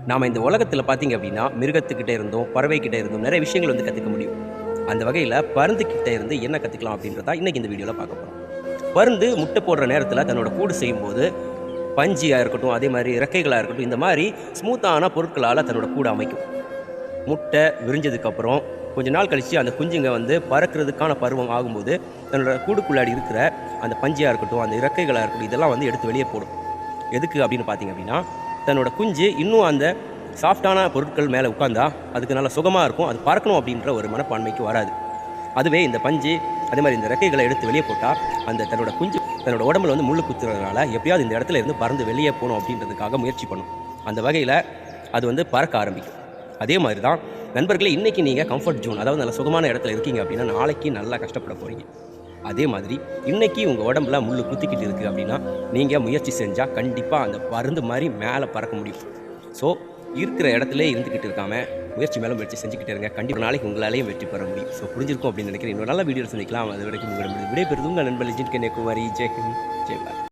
நாம் இந்த உலகத்தில் பார்த்தீங்க அப்படின்னா மிருகத்துக்கிட்ட இருந்தும் பறவைக்கிட்ட இருந்தும் நிறைய விஷயங்கள் வந்து கற்றுக்க முடியும். அந்த வகையில் பருந்துக்கிட்ட இருந்து என்ன கற்றுக்கலாம் அப்படின்றதா இன்றைக்கி இந்த வீடியோவில் பார்க்க போகிறோம். பருந்து முட்டை போடுற நேரத்தில் தன்னோட கூடு செய்யும்போது பஞ்சியாக இருக்கட்டும், அதே மாதிரி இறக்கைகளாக இருக்கட்டும், இந்த மாதிரி ஸ்மூத்தான பொருட்களால் தன்னோட கூடு அமைக்கும். முட்டை விரிஞ்சதுக்கப்புறம் கொஞ்ச நாள் கழித்து அந்த குஞ்சுங்க வந்து பறக்கிறதுக்கான பருவம் ஆகும்போது தன்னோட கூடுக்குள்ளாடி இருக்கிற அந்த பஞ்சியாக இருக்கட்டும், அந்த இறக்கைகளாக இருக்கட்டும், இதெல்லாம் வந்து எடுத்து வெளியே போடும். எதுக்கு அப்படின்னு பார்த்தீங்க அப்படின்னா, தன்னோட குஞ்சு இன்னும் அந்த சாஃப்டான பொருட்கள் மேலே உட்காந்தா அதுக்கு நல்லா சுகமாக இருக்கும், அது பறக்கணும் அப்படின்ற ஒரு மனப்பான்மைக்கு வராது. அதுவே இந்த பஞ்சு அதே மாதிரி இந்த ரெக்கைகளை எடுத்து வெளியே போட்டால் அந்த தன்னோட குஞ்சு தன்னோட உடம்புல வந்து முள்ளு குத்துறதுனால எப்பயாவது இந்த இடத்துல இருந்து பறந்து வெளியே போகணும் அப்படின்றதுக்காக முயற்சி பண்ணும். அந்த வகையில் அது வந்து பறக்க ஆரம்பிக்கும். அதே மாதிரி தான் நண்பர்களே, இன்றைக்கி நீங்கள் கம்ஃபர்ட் ஜோன், அதாவது நல்ல சுகமான இடத்துல இருக்கீங்க அப்படின்னா நாளைக்கு நல்லா கஷ்டப்பட போகிறீங்க. அதே மாதிரி இன்றைக்கி உங்கள் உடம்புல முள்ளு குத்திக்கிட்டு இருக்குது அப்படின்னா நீங்கள் முயற்சி செஞ்சால் கண்டிப்பாக அந்த பருந்து மாதிரி மேலே பறக்க முடியும். ஸோ இருக்கிற இடத்துல இருந்துக்கிட்டு இருக்காமல் முயற்சி மேலே முயற்சி செஞ்சுக்கிட்டே இருங்க. கண்டிப்பாக நாளைக்கு உங்களாலேயும் வெற்றி பெற முடியும். ஸோ புரிஞ்சிருக்கும் அப்படின்னு நினைக்கிறேன். இன்னொரு நல்ல வீடியோ சந்திக்கலாம். அது வரைக்கும் உங்களிடம் விடைபெறுது உங்கள் நண்பர் லெஜெண்ட் கன்னியாகுமரி. ஜெய் ஹிந்த், ஜெய் பாரத்.